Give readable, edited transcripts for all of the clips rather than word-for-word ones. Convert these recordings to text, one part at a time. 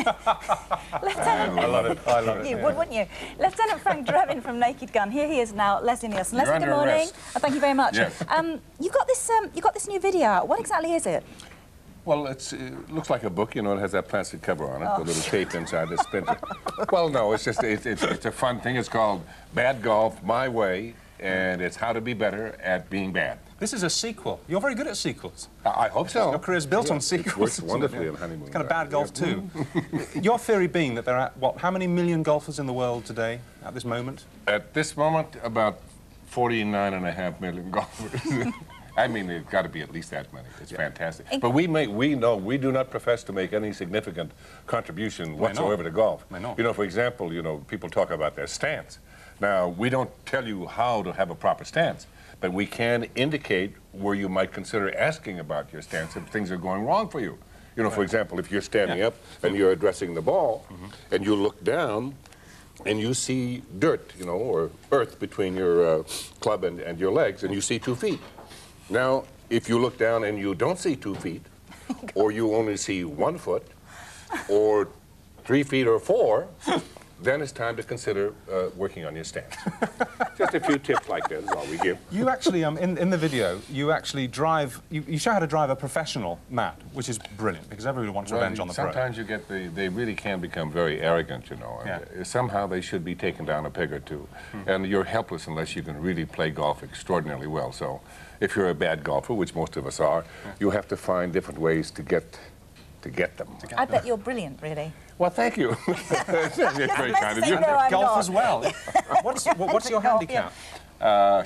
I love it. I love it. You would, wouldn't you? Lieutenant Frank Drebin from Naked Gun. Here he is now. Leslie Nielson. Leslie, good morning. Oh, thank you very much. Yes. You got this new video out. What exactly is it? Well, it looks like a book, you know, it has that plastic cover on it, with a little tape inside the splinter. Well, no, it's just, it's a fun thing. It's called Bad Golf My Way, and it's how to be better at being bad. This is a sequel. You're very good at sequels. I hope so. Your career's built on sequels. It works wonderfully on honeymoon. It's kind of Bad Golf too. Your theory being that there are, what, how many million golfers in the world today, at this moment? At this moment, about 49.5 million golfers. I mean, there's got to be at least that many. It's fantastic. But we do not profess to make any significant contribution whatsoever to golf. You know, for example, you know, people talk about their stance. Now, we don't tell you how to have a proper stance, but we can indicate where you might consider asking about your stance if things are going wrong for you. You know, for example, if you're standing up and you're addressing the ball, and you look down, and you see dirt, you know, or earth between your club and your legs, and you see 2 feet. Now, if you look down and you don't see 2 feet, or you only see 1 foot, or 3 feet or 4, then it's time to consider working on your stance. Just a few tips like that is all we give. You actually, in the video, you actually drive, you show how to drive a professional mat, which is brilliant, because everybody wants revenge on the pro. Sometimes you get they really can become very arrogant, you know. And somehow they should be taken down a peg or two. And you're helpless unless you can really play golf extraordinarily well. So if you're a bad golfer, which most of us are, you have to find different ways to get them. I bet you're brilliant, really. Well, thank you. That's very kind of you. And golf as well. What's your handicap?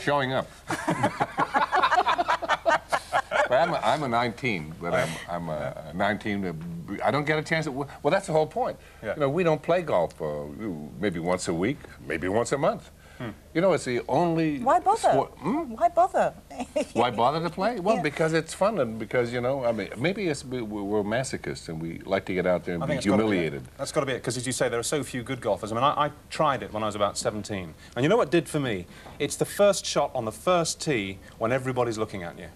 Showing up. Well, I'm a 19, but I'm a 19. I don't get a chance. Well, that's the whole point. You know, we don't play golf maybe once a week, maybe once a month. You know, it's the only Why bother? sport. Why bother? Why bother to play? Well, because it's fun, and because, you know, I mean, maybe we're masochists and we like to get out there and be humiliated. That's got to be it, because as you say, there are so few good golfers. I mean, I tried it when I was about 17, and you know what it did for me? It's the first shot on the first tee when everybody's looking at you.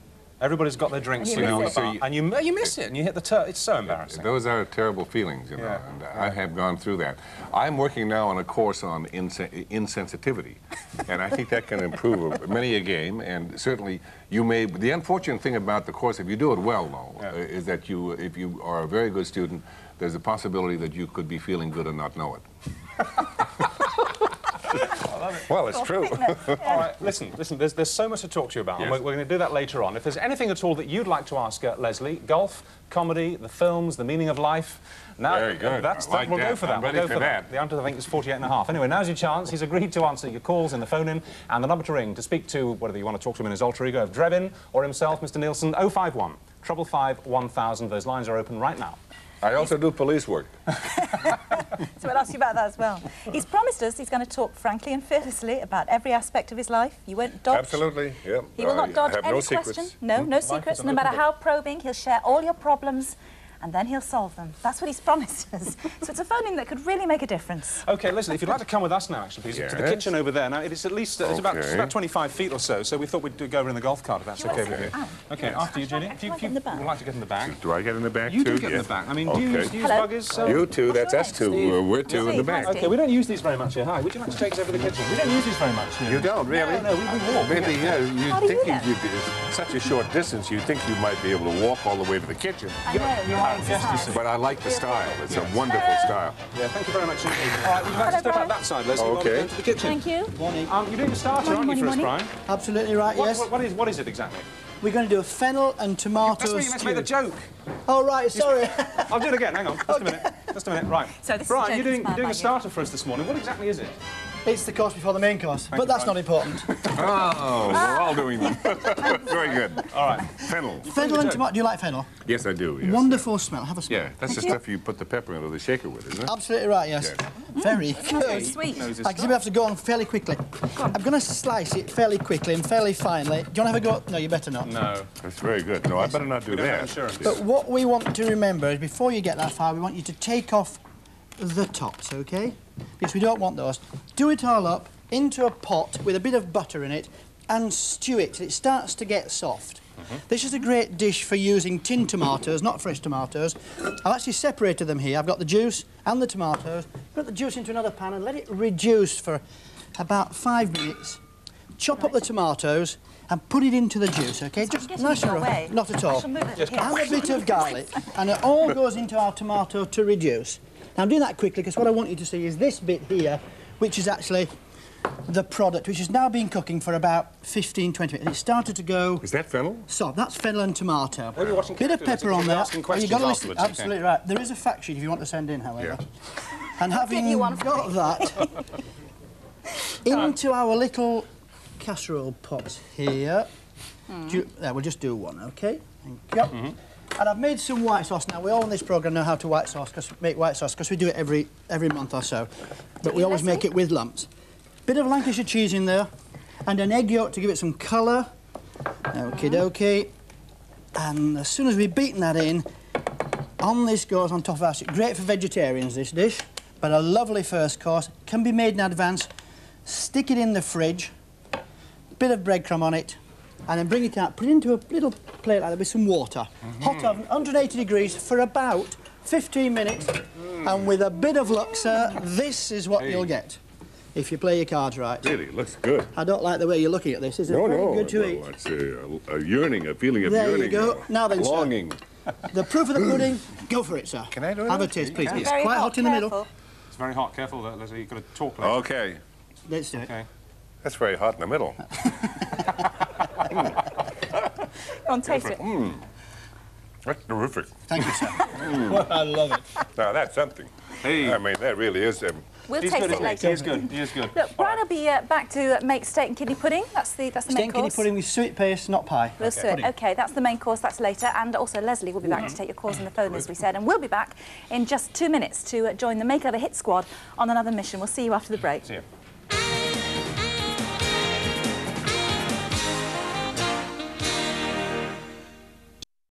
Everybody's got their drinks, you know, and you miss it, and you hit the turf. It's so embarrassing. Those are terrible feelings, you know, and I have gone through that. I'm working now on a course on insensitivity, and I think that can improve many a game, and certainly you may... The unfortunate thing about the course, if you do it well, though, is that if you are a very good student, there's a possibility that you could be feeling good and not know it. Well, it's true. All right, listen, there's so much to talk to you about, and we're going to do that later on. If there's anything at all that you'd like to ask Leslie, golf, comedy, the films, the meaning of life, now, very good. We'll go for that. I'm ready for that. The answer, I think, is 48.5. Anyway, now's your chance. He's agreed to answer your calls in the phone-in, and the number to ring to speak to, whether you want to talk to him in his alter ego of Drebin or himself, Mr. Nielson, 051 555 1000. Those lines are open right now. I also do police work. So we'll ask you about that as well. He's promised us he's going to talk frankly and fearlessly about every aspect of his life. You won't dodge. Absolutely, yeah. He will not dodge any question. Secrets. No secrets. No matter how probing, he'll share all your problems, and then he'll solve them. That's what he's promised us. So it's a phone-in that could really make a difference. OK, Leslie, if you'd like to come with us now, actually, please, to the kitchen over there. Now, it's at least it's about 25 feet or so, so we thought we'd go over in the golf cart, if that's OK with you. OK, after you, Judy. If you would like to get in the back. Do I get in the back, too? You do get in the back. I mean, do you use buggers? You two, that's us two. We're two in the back. OK, we don't use these very much here. Hi, would you like to take us over the kitchen? We don't use these very much here. You don't, really? No, we walk. Maybe, yeah, you think it's such a short distance, you think you might be able to walk all the way to the kitchen. I know, But I like the style. It's a wonderful style. Yeah, thank you very much. All right, would you like to step out that side, Leslie, while we go into the kitchen? Thank you. Morning. You're doing a starter, aren't you, for us, Brian? Absolutely right, yes. What is it exactly? We're going to do a fennel and tomato stew. You must make the joke. Oh, right, sorry. I'll do it again, hang on, just a minute. Just a minute, right. So this Brian, is you're doing a starter for us this morning. What exactly is it? It's the course before the main course, but that's not important. Oh, we're all doing them. Very good. All right. Fennel. Fennel and tomato. Do you like fennel? Yes, I do. Yes. Wonderful smell. Have a smell. Yeah, that's the stuff you put the pepper into the shaker with, isn't it? Absolutely right, yes. Yeah. Very Very good. sweet. I can have to go on fairly quickly. I'm going to slice it fairly quickly and fairly finely. Do you want to have a go? No, you better not. No. That's very good. No, I better not do that. But what we want to remember is before you get that far, we want you to take off the tops, OK? Because we don't want those. Do it all up into a pot with a bit of butter in it and stew it till it starts to get soft. This is a great dish for using tinned tomatoes, not fresh tomatoes. I've actually separated them here. I've got the juice and the tomatoes. Put the juice into another pan and let it reduce for about 5 minutes. Chop up the tomatoes and put it into the juice, OK? Just nice and rough. Not at all. And a bit of garlic. And it all goes into our tomato to reduce. Now, I'm doing that quickly because what I want you to see is this bit here, which is actually the product, which has now been cooking for about 15, 20 minutes. And it started to go... Is that fennel? So, that's fennel and tomato. When you're watching bit of pepper on there. Asking questions You've got to afterwards, absolutely right. There is a fact sheet if you want to send in, however. Yeah. And having got that into our little casserole pot here, we'll just do one, OK? Thank you. And I've made some white sauce. Now, we all in this programme know how to make white sauce because we do it every month or so. But we always make it with lumps. Bit of Lancashire cheese in there and an egg yolk to give it some colour. Okie dokie. And as soon as we've beaten that in, on this goes on top of our... Great for vegetarians, this dish, but a lovely first course. Can be made in advance. Stick it in the fridge, bit of breadcrumb on it, and then bring it out. Put it into a little plate like that with some water. Hot oven, 180 degrees for about 15 minutes. And with a bit of luck, sir, this is what you'll get. If you play your cards right. Really, looks good. I don't like the way you're looking at this. Is it very good to eat? It's a yearning, a feeling of there yearning. There you go. Now then, longing. Sir, the proof of the pudding, go for it, sir. Can I do it? Have a taste, please. It's very quite hot in the middle. It's very hot. Careful, Leslie. You've got to talk later. OK. Let's do it. Okay. That's very hot in the middle. Go on, taste it. That's terrific. Thank you, sir. I love it. Now, that's something. Hey. I mean, that really is... We'll He's taste good, it later. He is good. He is good. Look, Brian will be back to make steak and kidney pudding. That's the main course. Steak and kidney pudding with suet paste, not pie. We'll do it. OK, that's the main course. That's later. And also, Leslie will be back to take your calls on the phone, as we said. And we'll be back in just 2 minutes to join the Makeover Hit Squad on another mission. We'll see you after the break. See you.